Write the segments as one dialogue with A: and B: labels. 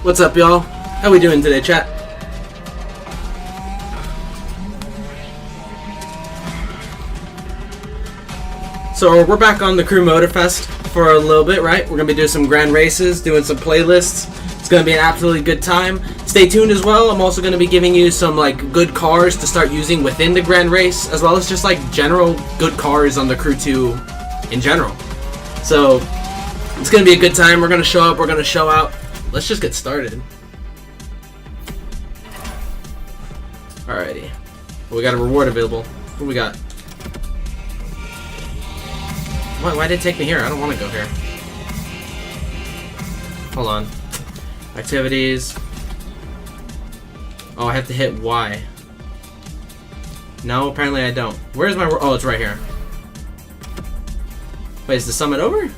A: What's up, y'all? How we doing today, chat? So we're back on the Crew Motorfest for a little bit, right? We're gonna be doing some grand races, doing some playlists. It's gonna be an absolutely good time. Stay tuned as well. I'm also gonna be giving you some like good cars to start using within the grand race, as well as just like general good cars on the Crew 2 in general. So it's gonna be a good time. We're gonna show up. We're gonna show out. Let's just get started. Alrighty. Well, we got a reward available. What do we got? Why did it take me here? I don't want to go here. Hold on. Activities. Oh, I have to hit Y. No, apparently I don't. Where's my... Oh, it's right here. Wait, is the summit over?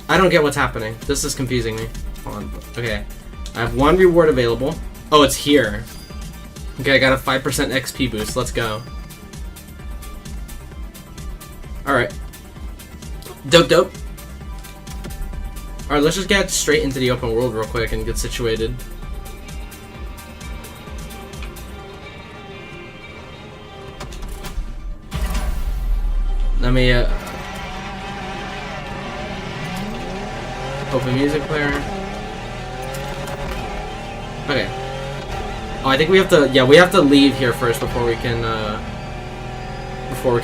A: I don't get what's happening. This is confusing me. Hold on. Okay. I have one reward available. Oh, it's here. Okay, I got a 5% XP boost. Let's go. Alright. Dope. Alright, let's just get straight into the open world real quick and get situated. Let me, open music player. Okay. Oh, I think we have to, yeah, we have to leave here first before we can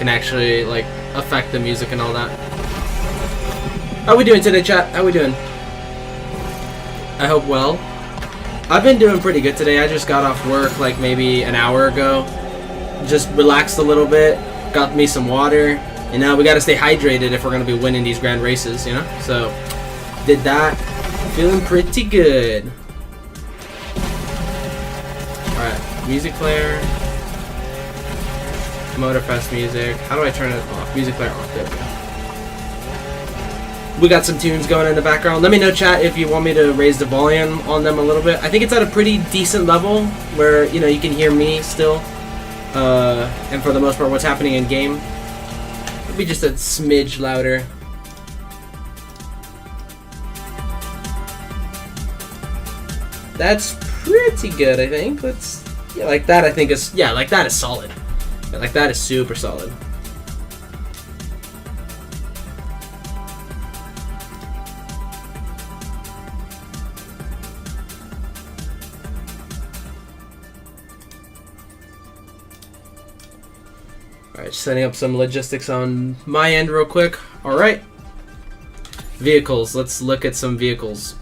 A: actually, like, affect the music and all that. How we doing today, chat? How we doing? I hope well. I've been doing pretty good today. I just got off work like maybe an hour ago. Just relaxed a little bit. Got me some water. And now we gotta stay hydrated if we're gonna be winning these grand races, you know? So, did that. Feeling pretty good. Alright, music player. Motorfest music. How do I turn it off? Music player off. There we go. We got some tunes going in the background. Let me know, chat, if you want me to raise the volume on them a little bit. I think it's at a pretty decent level where, you know, you can hear me still. And for the most part, what's happening in game. Maybe just a smidge louder. That's pretty good, I think. Let's, yeah, like that I think is, yeah, like that is solid. Like that is super solid. Alright, setting up some logistics on my end real quick. Alright. Vehicles. Let's look at some vehicles.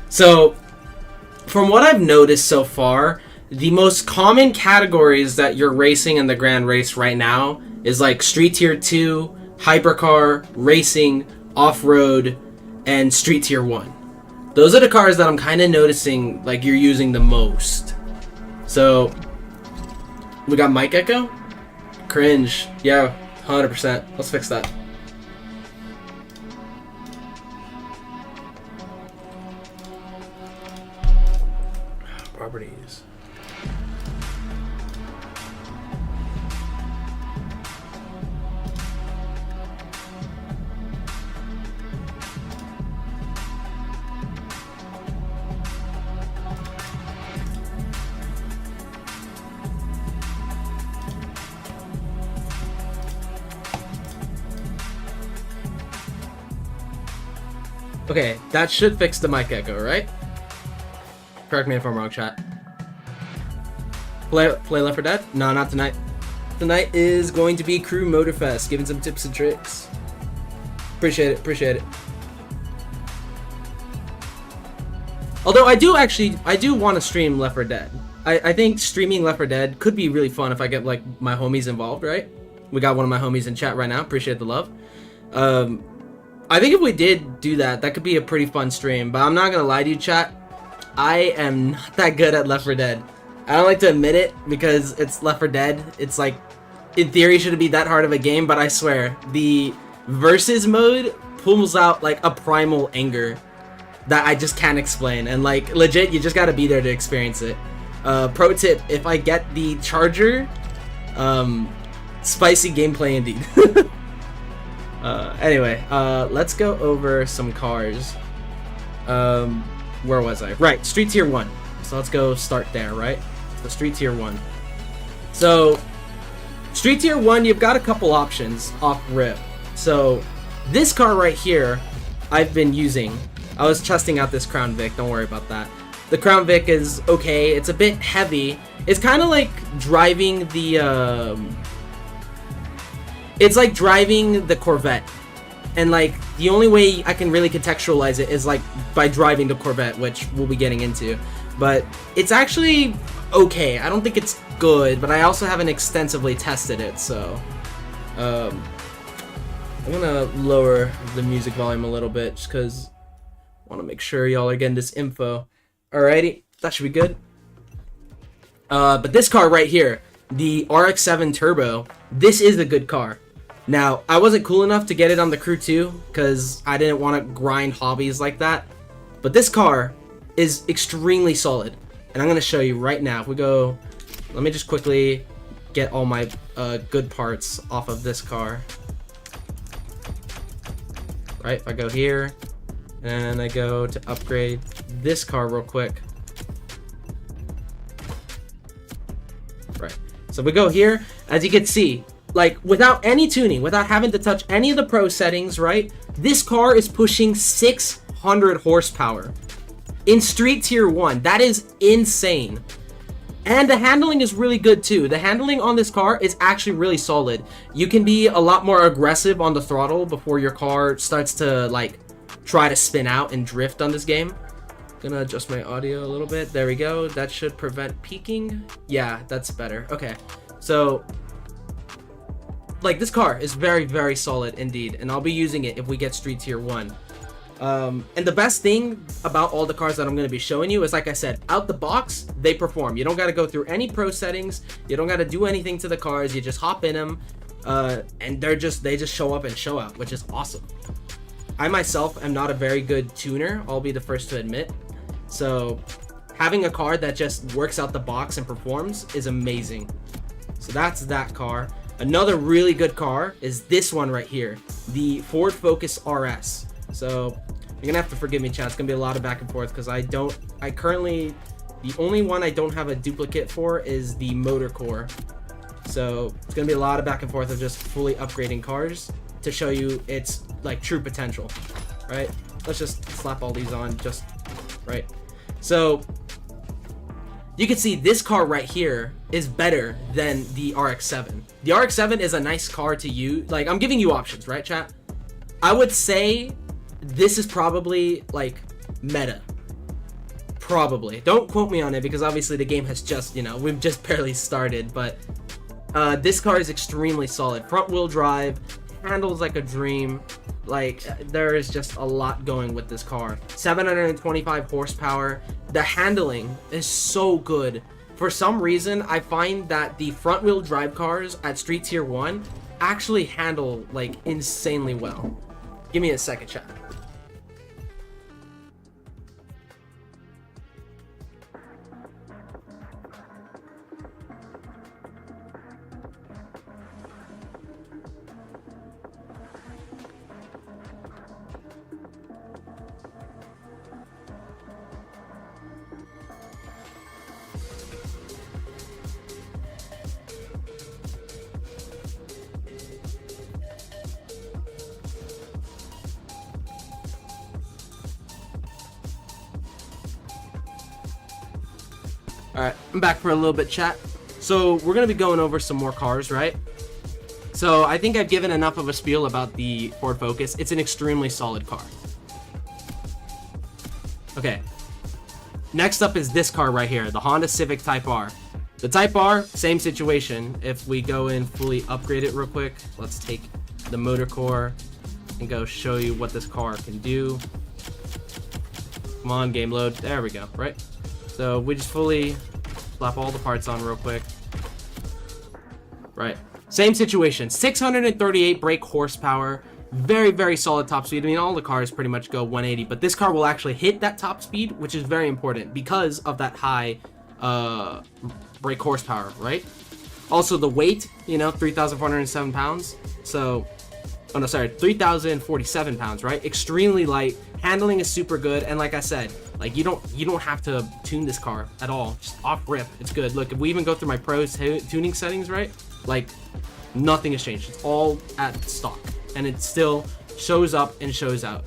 A: So, from what I've noticed so far, the most common categories that you're racing in the Grand Race right now is like Street Tier 2, Hypercar, Racing, Off-Road, and Street Tier 1. Those are the cars that I'm kind of noticing like you're using the most. So, we got mic echo? Cringe. Yeah, 100%. Let's fix that. Properties. Okay, that should fix the mic echo, right? Correct me if I'm wrong, chat. Play Left 4 Dead? No, not tonight. Tonight is going to be Crew Motorfest, giving some tips and tricks. Appreciate it. Although I do want to stream Left 4 Dead. I think streaming Left 4 Dead could be really fun if I get like my homies involved, right? We got one of my homies in chat right now. Appreciate the love. I think if we did do that, that could be a pretty fun stream. But I'm not gonna lie to you, chat. I am not that good at Left 4 Dead. I don't like to admit it because it's Left 4 Dead. It's like, in theory, shouldn't be that hard of a game, but I swear, the versus mode pulls out like a primal anger that I just can't explain. And like, legit, you just gotta be there to experience it. Pro tip, if I get the charger, spicy gameplay indeed. Anyway, let's go over some cars. Where was I? Right, Street Tier 1. So let's go start there, right? So Street Tier 1. So, Street Tier 1, you've got a couple options off rip. So, this car right here, I've been using. I was testing out this Crown Vic, don't worry about that. The Crown Vic is okay, it's a bit heavy. It's kind of like driving the, it's like driving the Corvette. And like, the only way I can really contextualize it is like by driving the Corvette, which we'll be getting into. But it's actually okay. I don't think it's good, but I also haven't extensively tested it, so I'm gonna lower the music volume a little bit just because I want to make sure y'all are getting this info. Alrighty, that should be good. But this car right here, the RX-7 Turbo, this is a good car. Now, I wasn't cool enough to get it on the Crew 2 because I didn't want to grind hobbies like that. But this car is extremely solid. And I'm going to show you right now. If we go, let me just quickly get all my good parts off of this car. Right, if I go here and I go to upgrade this car real quick. Right, so we go here, as you can see, like without any tuning, without having to touch any of the pro settings, right? This car is pushing 600 horsepower in Street Tier 1. That is insane. And the handling is really good too. The handling on this car is actually really solid. You can be a lot more aggressive on the throttle before your car starts to like try to spin out and drift on this game. Gonna adjust my audio a little bit. There we go. That should prevent peaking. Yeah, that's better. Okay, so like this car is very, very solid indeed, and I'll be using it if we get Street Tier 1. And the best thing about all the cars that I'm going to be showing you is, like I said, out the box, they perform. You don't got to go through any pro settings. You don't got to do anything to the cars. You just hop in them, and they just show up and show out, which is awesome. I myself am not a very good tuner, I'll be the first to admit. So having a car that just works out the box and performs is amazing. So that's that car. Another really good car is this one right here, the Ford Focus RS. So you're gonna have to forgive me, chat. It's gonna be a lot of back and forth because the only one I don't have a duplicate for is the Motor Core. So it's gonna be a lot of back and forth of just fully upgrading cars to show you its like true potential, right? Let's just slap all these on just right. So you can see this car right here is better than the RX-7. The RX-7 is a nice car to use. Like, I'm giving you options, right, chat? I would say this is probably like meta. Probably. Don't quote me on it because obviously the game has just, we've just barely started, but this car is extremely solid. Front wheel drive, handles like a dream. Like, there is just a lot going with this car. 725 horsepower. The handling is so good. For some reason, I find that the front wheel drive cars at Street Tier 1 actually handle like insanely well. Give me a second, chat. Alright, I'm back for a little bit, chat. So we're going to be going over some more cars, right? So I think I've given enough of a spiel about the Ford Focus. It's an extremely solid car. Okay. Next up is this car right here, the Honda Civic Type R. The Type R, same situation. If we go in fully upgrade it real quick, let's take the motor core and go show you what this car can do. Come on, game load. There we go, right? So we just fully slap all the parts on real quick. Right. Same situation. 638 brake horsepower. Very, very solid top speed. I mean, all the cars pretty much go 180, but this car will actually hit that top speed, which is very important because of that high brake horsepower, right? Also the weight, 3,407 pounds. So Oh no, sorry, 3,047 pounds, right? Extremely light. Handling is super good, and like I said, like you don't have to tune this car at all. Just off rip, it's good. Look, if we even go through my pro tuning settings, right? Like nothing has changed. It's all at stock, and it still shows up and shows out.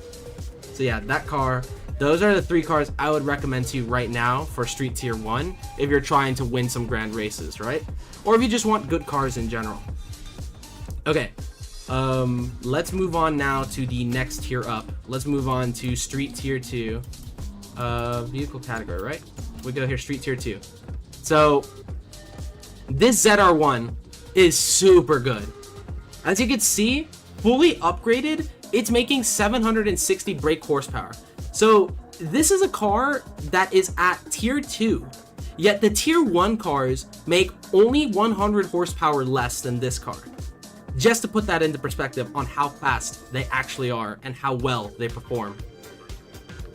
A: So yeah, that car. Those are the 3 cars I would recommend to you right now for Street Tier 1 if you're trying to win some grand races, right? Or if you just want good cars in general. Okay, let's move on now to the next tier up. Let's move on to Street Tier 2. Vehicle category, right? We go here, Street Tier 2. So, this ZR1 is super good. As you can see, fully upgraded, it's making 760 brake horsepower. So this is a car that is at tier 2, yet the tier 1 cars make only 100 horsepower less than this car. Just to put that into perspective on how fast they actually are and how well they perform.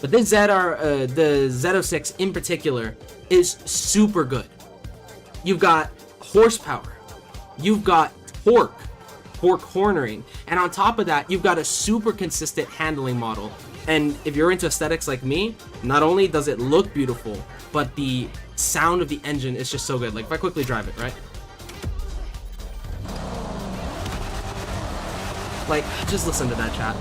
A: But this the Z06 in particular is super good. You've got horsepower, you've got torque cornering, and on top of that, you've got a super consistent handling model. And if you're into aesthetics like me, not only does it look beautiful, but the sound of the engine is just so good. Like if I quickly drive it, right? Like, just listen to that, chat.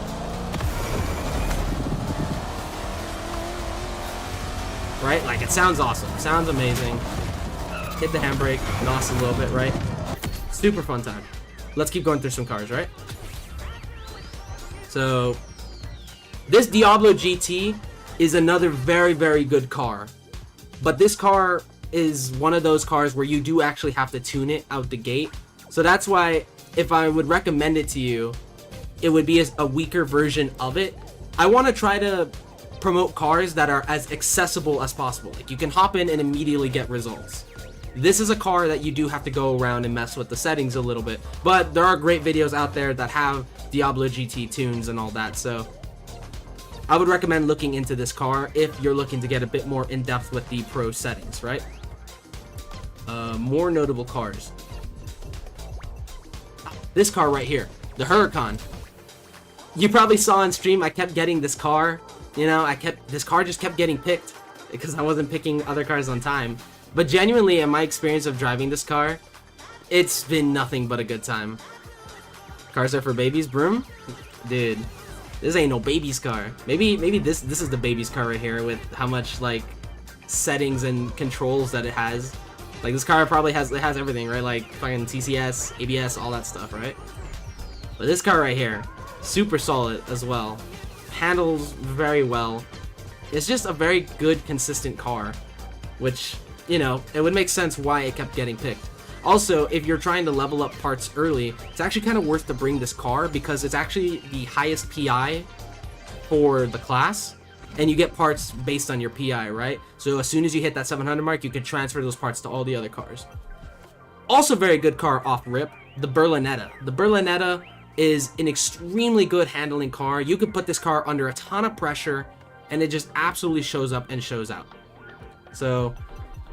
A: Right? Like, it sounds awesome. Sounds amazing. Hit the handbrake, nos a little bit, right? Super fun time. Let's keep going through some cars, right? So, this Diablo GT is another very, very good car. But this car is one of those cars where you do actually have to tune it out the gate. So that's why, if I would recommend it to you, it would be a weaker version of it. I want to try to promote cars that are as accessible as possible. Like you can hop in and immediately get results. This is a car that you do have to go around and mess with the settings a little bit, but there are great videos out there that have Diablo GT tunes and all that, so I would recommend looking into this car if you're looking to get a bit more in depth with the pro settings, right? More notable cars. This car right here, the Huracan. You probably saw on stream I kept getting this car. You know, this car just kept getting picked because I wasn't picking other cars on time. But genuinely, in my experience of driving this car, it's been nothing but a good time. Cars are for babies, broom? Dude, this ain't no baby's car. Maybe this is the baby's car right here with how much like settings and controls that it has. Like this car probably has everything, right? Like fucking TCS, ABS, all that stuff, right? But this car right here, super solid as well. Handles very well. It's just a very good, consistent car, which, you know, it would make sense why it kept getting picked. Also, if you're trying to level up parts early, it's actually kind of worth to bring this car because it's actually the highest PI for the class, and you get parts based on your PI, right? So as soon as you hit that 700 mark, you can transfer those parts to all the other cars. Also very good car off rip, the Berlinetta. The Berlinetta is an extremely good handling car. You could put this car under a ton of pressure, and it just absolutely shows up and shows out. So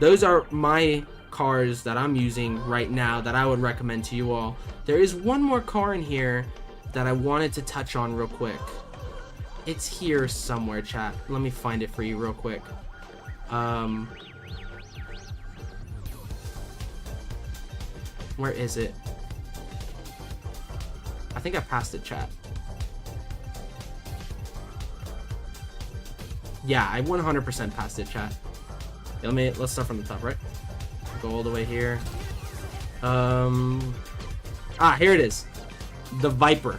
A: those are my cars that I'm using right now that I would recommend to you all. There is one more car in here that I wanted to touch on real quick. It's here somewhere, chat. Let me find it for you real quick. Where is it? I think I passed it, chat. Yeah, I 100% passed it, chat. Let's start from the top, right? Go all the way here. Here it is. The Viper.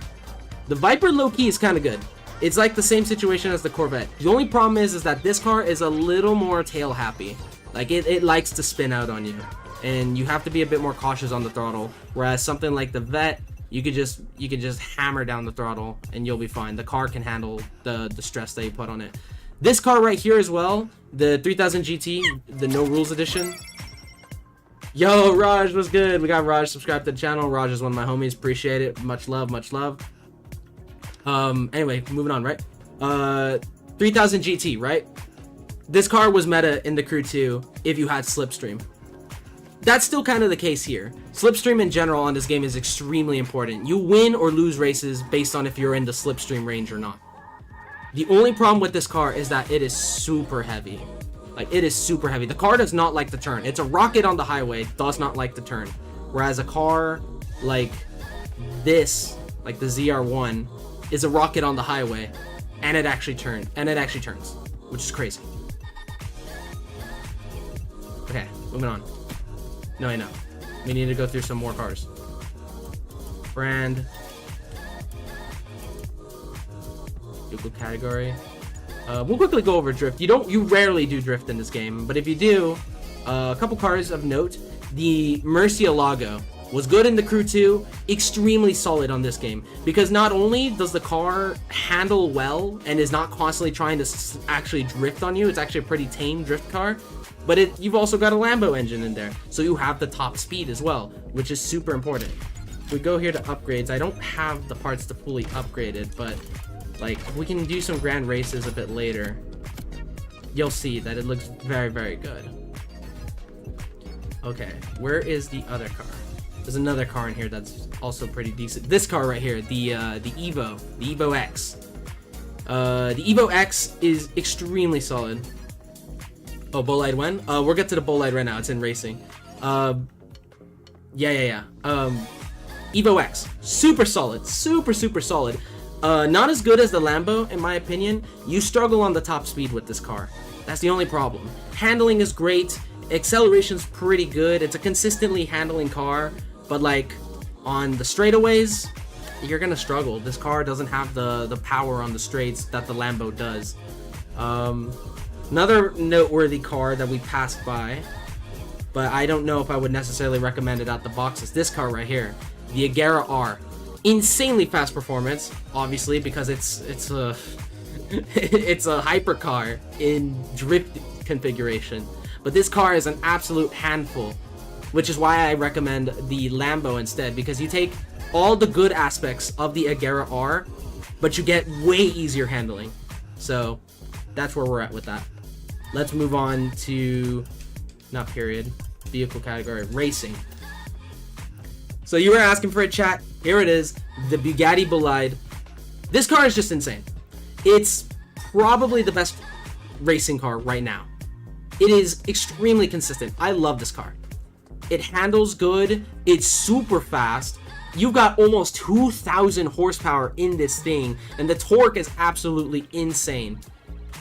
A: The Viper low-key is kind of good. It's like the same situation as the Corvette. The only problem is that this car is a little more tail happy. Like it likes to spin out on you, and you have to be a bit more cautious on the throttle. Whereas something like the Vet, you could just hammer down the throttle and you'll be fine. The car can handle the stress that you put on it. This car right here as well, the 3000 GT, the No Rules edition. Yo, Raj, what's good? We got Raj subscribed to the channel. Raj is one of my homies. Appreciate it. Much love, much love. Anyway, moving on, right? 3000 GT, right? This car was meta in the Crew 2 if you had Slipstream. that's still kind of the case here. Slipstream in general on this game is extremely important. You win or lose races based on if you're in the slipstream range or not. The only problem with this car is that it is super heavy. Like, it is super heavy. The car does not like to turn. It's a rocket on the highway, does not like to turn. Whereas a car like this, like the ZR1, is a rocket on the highway, and it actually turns, which is crazy. Okay, moving on. No, I know. We need to go through some more cars. Brand. Vehicle category. We'll quickly go over drift. You rarely do drift in this game, but if you do, a couple cars of note. The Murcielago was good in the Crew 2, extremely solid on this game, because not only does the car handle well and is not constantly trying to actually drift on you, it's actually a pretty tame drift car, but you've also got a Lambo engine in there, so you have the top speed as well, which is super important. If we go here to upgrades, I don't have the parts to fully upgrade it, but like, we can do some grand races a bit later. You'll see that it looks very, very good. Okay, where is the other car? There's another car in here that's also pretty decent. This car right here, the Evo X. The Evo X is extremely solid. Oh, Bolide when? We'll get to the Bolide right now. It's in racing. Yeah. Evo X, super solid, super solid. Not as good as the Lambo, in my opinion. You struggle on the top speed with this car. That's the only problem. Handling is great. Acceleration's pretty good. It's a consistently handling car, but like on the straightaways, you're gonna struggle. This car doesn't have the power on the straights that the Lambo does. Another noteworthy car that we passed by, but I don't know if I would necessarily recommend it out the box, is this car right here, the Agera R. Insanely fast performance, obviously, because it's a it's a hypercar in drift configuration. But this car is an absolute handful, which is why I recommend the Lambo instead, because you take all the good aspects of the Agera R, but you get way easier handling. So that's where we're at with that. Let's move on to, not period, vehicle category, racing. So you were asking for a chat. Here it is, the Bugatti Bolide. This car is just insane. It's probably the best racing car right now. It is extremely consistent. I love this car. It handles good. It's super fast. You've got almost 2,000 horsepower in this thing, and the torque is absolutely insane.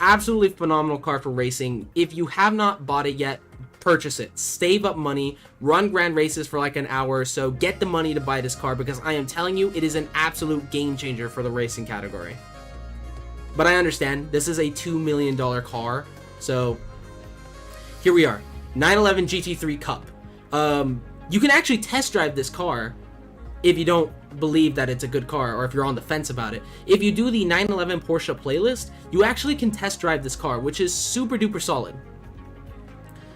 A: Absolutely phenomenal car for racing. If you have not bought it yet, purchase it. Save up money. Run grand races for like an hour or so. Get the money to buy this car, because I am telling you, it is an absolute game changer for the racing category. But I understand, this is a $2 million car, so here we are, 911 GT3 Cup. You can actually test drive this car if you don't believe that it's a good car, or if you're on the fence about it. If you do the 911 Porsche playlist, you actually can test drive this car, which is super duper solid.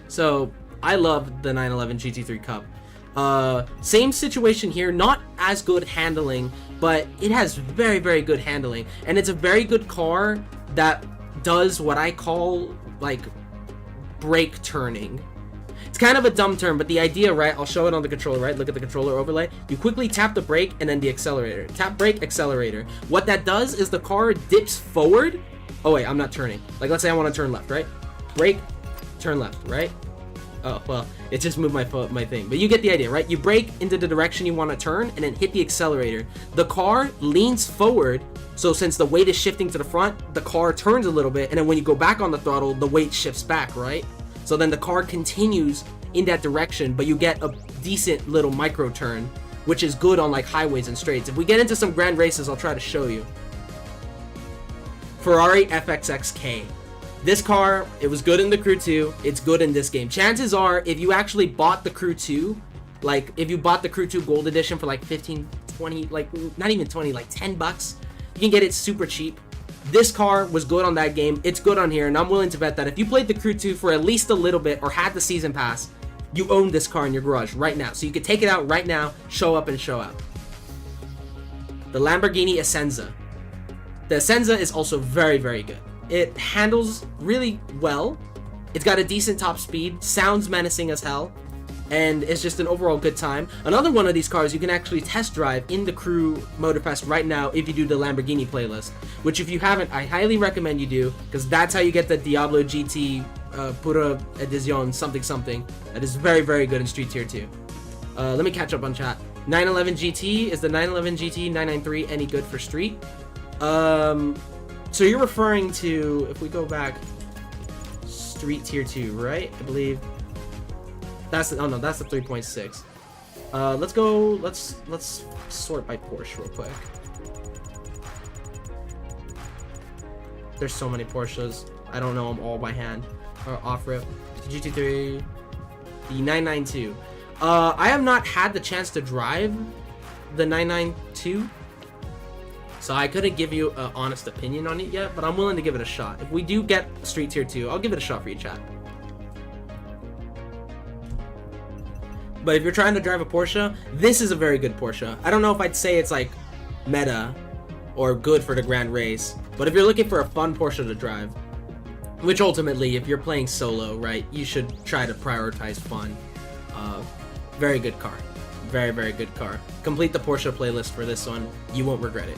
A: So I love the 911 GT3 Cup. Same situation here, not as good handling, but it has very, very good handling, and it's a very good car that does what I call like brake turning. It's kind of a dumb term, but the idea, right? I'll show it on the controller, right? Look at the controller overlay. You quickly tap the brake and then the accelerator. Tap brake, accelerator. What that does is the car dips forward. Oh wait, I'm not turning. Like, let's say I want to turn left, right? Brake, turn left, right? Oh, well, it just moved my thing. But you get the idea, right? You brake into the direction you want to turn and then hit the accelerator. The car leans forward, so since the weight is shifting to the front, the car turns a little bit, and then when you go back on the throttle, the weight shifts back, right? So then the car continues in that direction, but you get a decent little micro turn, which is good on like highways and straights. If we get into some grand races, I'll try to show you. Ferrari FXXK. This car, it was good in the Crew 2, it's good in this game. Chances are, if you actually bought the Crew 2, like, if you bought the Crew 2 Gold Edition for like 15, 20, like, not even 20, like 10 bucks, you can get it super cheap. This car was good on that game, it's good on here, and I'm willing to bet that if you played the Crew 2 for at least a little bit, or had the season pass, you own this car in your garage right now. So you could take it out right now, show up and show out. The Lamborghini Essenza. The Essenza is also very, very good. It handles really well. It's got a decent top speed, sounds menacing as hell. and it's just an overall good time. Another one of these cars you can actually test drive in the Crew Motorfest right now if you do the Lamborghini playlist, which if you haven't, I highly recommend you do, because that's how you get the Diablo GT Pura Edition something something. That is very, very good in Street Tier 2. Let me catch up on chat. 911 GT, is the 911 GT 993 any good for Street? So you're referring to, if we go back, Street Tier 2, right? I believe. That's the, oh no, that's the 3.6. Let's go, let's sort by Porsche real quick. There's so many Porsches. I don't know them all by hand. Or off rip. GT3, the 992. I have not had the chance to drive the 992, so I couldn't give you an honest opinion on it yet, but I'm willing to give it a shot. If we do get Street Tier 2, I'll give it a shot for you, chat. But if you're trying to drive a Porsche, this is a very good Porsche. I don't know if I'd say it's like meta or good for the grand race, but if you're looking for a fun Porsche to drive, which ultimately, if you're playing solo, right, you should try to prioritize fun. Very good car. Very, very good car. Complete the Porsche playlist for this one. You won't regret it.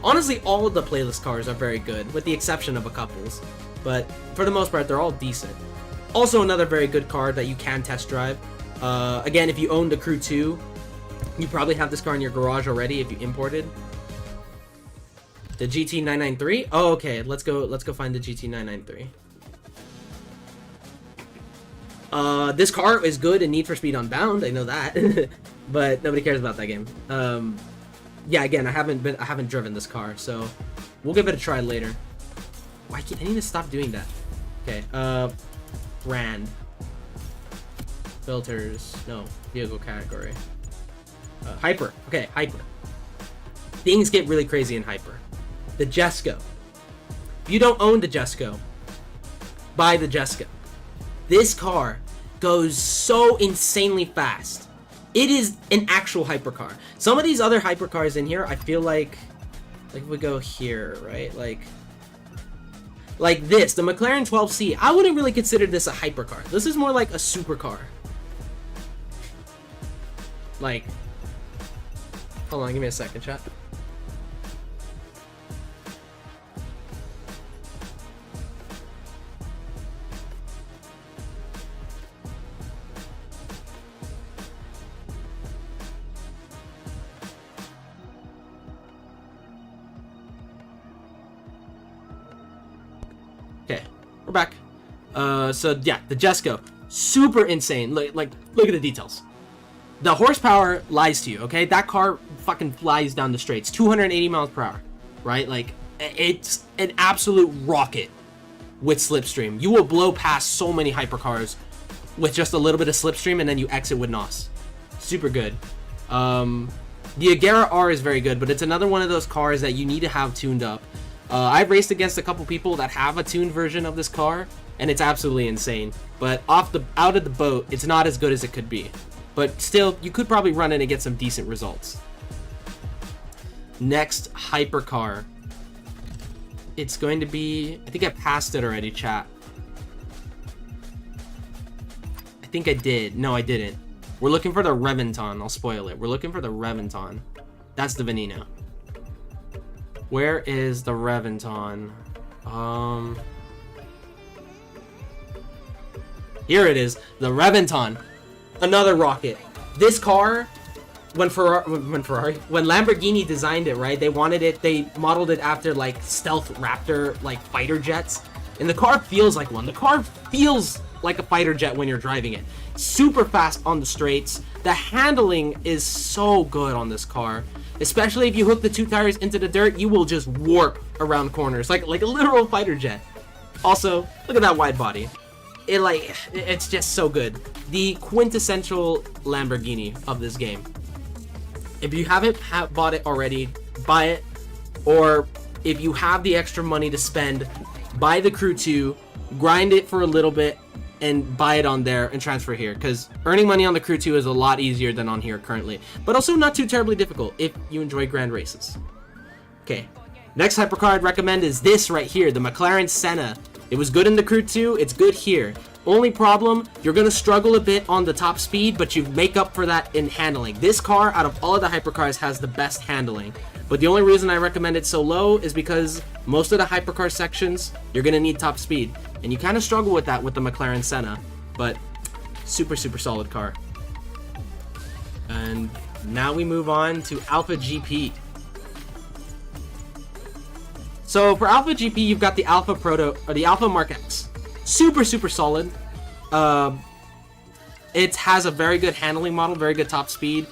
A: Honestly, all of the playlist cars are very good, with the exception of a couple's. But for the most part, they're all decent. Also, another very good car that you can test drive. Again, if you own the Crew 2, you probably have this car in your garage already if you imported. The GT993? Oh, okay. Let's go find the GT993. This car is good in Need for Speed Unbound, I know that. But nobody cares about that game. Yeah, again, I haven't driven this car, so we'll give it a try later. Why can't I need to stop doing that? Okay, brand. Filters, no, vehicle category. Hyper, okay, Hyper. Things get really crazy in Hyper. The Jesco. If you don't own the Jesco, buy the Jesco. This car goes so insanely fast. It is an actual hypercar. Some of these other hypercars in here, I feel like we go here, right? Like this, the McLaren 12C. I wouldn't really consider this a hypercar. This is more like a supercar. Like, hold on, give me a second, chat. Okay, we're back. So yeah, the Jesco, super insane. Look at the details. The horsepower lies to you, okay? That car fucking flies down the straights, 280 miles per hour, right? Like, it's an absolute rocket with slipstream. You will blow past so many hypercars with just a little bit of slipstream, and then you exit with NOS. Super good. The Agera R is very good, but it's another one of those cars that you need to have tuned up. I've raced against a couple people that have a tuned version of this car, and it's absolutely insane. But out of the boat, it's not as good as it could be. But still, you could probably run it and get some decent results. Next hypercar. It's going to be, I think I passed it already, chat. I think I did. No, I didn't. We're looking for the Reventon. I'll spoil it. We're looking for the Reventon. That's the Veneno. Where is the Reventon? Here it is. The Reventon. Another rocket. This car, when Lamborghini designed it, right? They modeled it after like stealth Raptor, like fighter jets. And the car feels like one. The car feels like a fighter jet when you're driving it. Super fast on the straights. The handling is so good on this car. Especially if you hook the two tires into the dirt, you will just warp around corners like a literal fighter jet. Also, look at that wide body. It's just so good. The quintessential Lamborghini of this game. If you haven't bought it already, buy it. Or if you have the extra money to spend, buy the Crew 2, grind it for a little bit, and buy it on there and transfer here. Because earning money on the Crew 2 is a lot easier than on here currently. But also not too terribly difficult if you enjoy grand races. Okay, next hypercar I'd recommend is this right here, the McLaren Senna. It was good in the Crew 2, it's good here. Only problem, you're going to struggle a bit on the top speed, but you make up for that in handling. This car, out of all of the hypercars, has the best handling. But the only reason I recommend it so low is because most of the hypercar sections, you're going to need top speed. And you kind of struggle with that with the McLaren Senna. But super, super solid car. And now we move on to Alpha GP. So for Alpha GP, you've got the Alpha Proto, or the Alpha Mark X. Super, super solid. It has a very good handling model, very good top speed.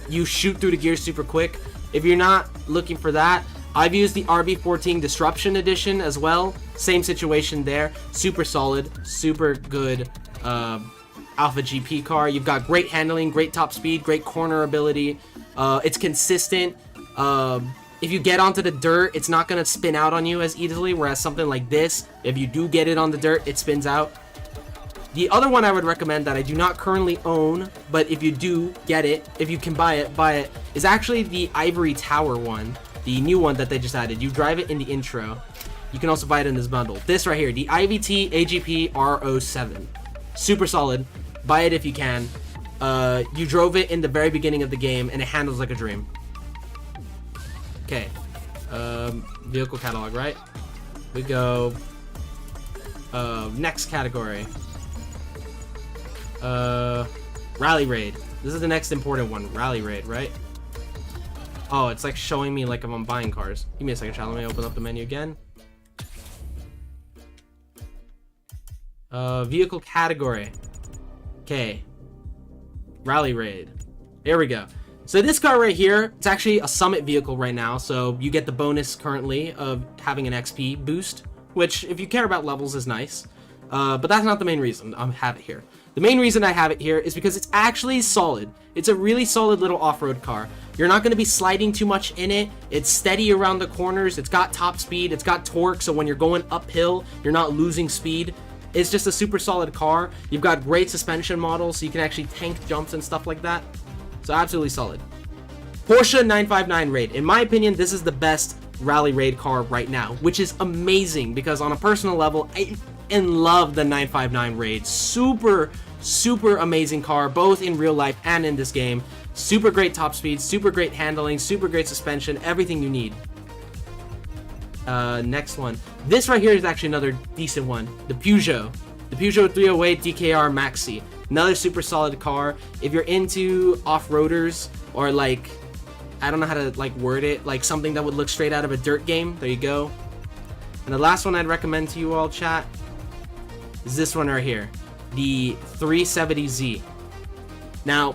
A: You shoot through the gears super quick. If you're not looking for that, I've used the RB14 Disruption Edition as well. Same situation there. Super solid, super good Alpha GP car. You've got great handling, great top speed, great corner ability. It's consistent. If you get onto the dirt, it's not going to spin out on you as easily, whereas something like this, if you do get it on the dirt, it spins out. The other one I would recommend that I do not currently own, but if you do get it, if you can buy it, is actually the Ivory Tower one, the new one that they just added. You drive it in the intro. You can also buy it in this bundle. This right here, the IVT AGP R07. Super solid. Buy it if you can. You drove it in the very beginning of the game, and it handles like a dream. Okay, vehicle catalog, right? We go, next category. Rally Raid. This is the next important one, Rally Raid, right? Oh, it's like showing me like if I'm buying cars. Give me a second, chat. Let me open up the menu again. Vehicle category. Okay. Rally Raid. There we go. So this car right here, it's actually a summit vehicle right now, so you get the bonus currently of having an XP boost, which if you care about levels is nice, but that's not the main reason I have it here. The main reason I have it here is because it's actually solid. It's a really solid little off-road car. You're not going to be sliding too much in it. It's steady around the corners. It's got top speed. It's got torque, so when you're going uphill, you're not losing speed. It's just a super solid car. You've got great suspension models, so you can actually tank jumps and stuff like that. So absolutely solid. Porsche 959 Raid. In my opinion, this is the best rally raid car right now, which is amazing because on a personal level, I love the 959 Raid. Super, super amazing car, both in real life and in this game. Super great top speed, super great handling, super great suspension, everything you need. Next one. This right here is actually another decent one. The Peugeot 308 DKR Maxi. Another super solid car. If you're into off-roaders or like, I don't know how to like word it, like something that would look straight out of a dirt game, there you go. And the last one I'd recommend to you all, chat, is this one right here. The 370Z. Now,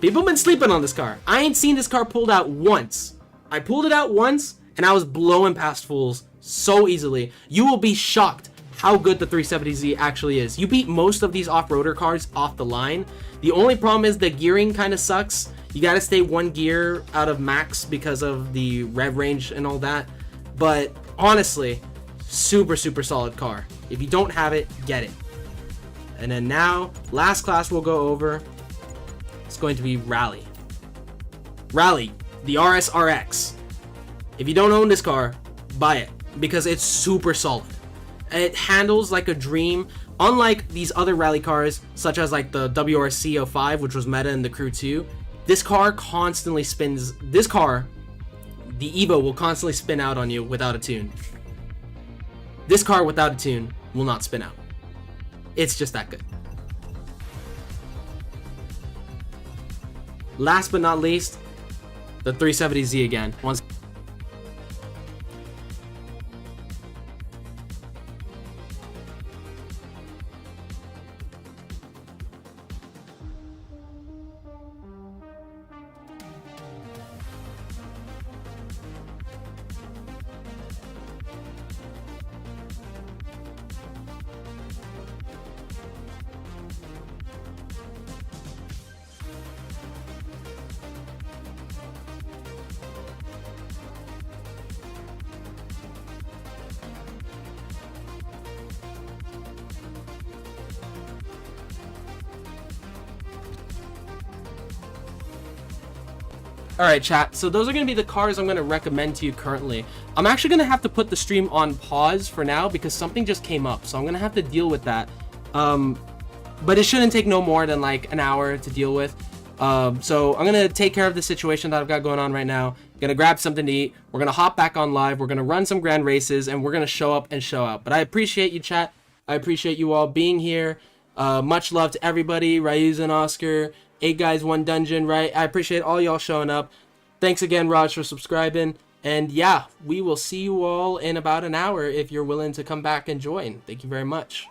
A: people have been sleeping on this car. I ain't seen this car pulled out once. I pulled it out once, and I was blowing past fools so easily. You will be shocked how good the 370Z actually is. You beat most of these off-roader cars off the line. The only problem is the gearing kind of sucks. You got to stay one gear out of max because of the rev range and all that. But honestly, super, super solid car. If you don't have it, get it. And then now, last class we'll go over, it's going to be Rally. Rally, the RS-RX. If you don't own this car, buy it because it's super solid. It handles like a dream. Unlike these other rally cars, such as like the WRC 05, which was meta in the Crew 2, this car constantly spins. This car, the Evo, will constantly spin out on you without a tune. This car without a tune will not spin out. It's just that good. Last but not least, the 370Z again. Once Alright, chat, so those are going to be the cars I'm going to recommend to you currently. I'm actually going to have to put the stream on pause for now because something just came up, so I'm going to have to deal with that. But it shouldn't take no more than like an hour to deal with. So I'm gonna take care of the situation that I've got going on right now. Gonna grab something to eat. We're gonna hop back on live. We're gonna run some grand races, and we're gonna show up and show out. But I appreciate you, chat. I appreciate you all being here. Much love to everybody. Ryuz and Oscar. 8 guys, 1 dungeon, right? I appreciate all y'all showing up. Thanks again, Raj, for subscribing. And yeah, we will see you all in about an hour if you're willing to come back and join. Thank you very much.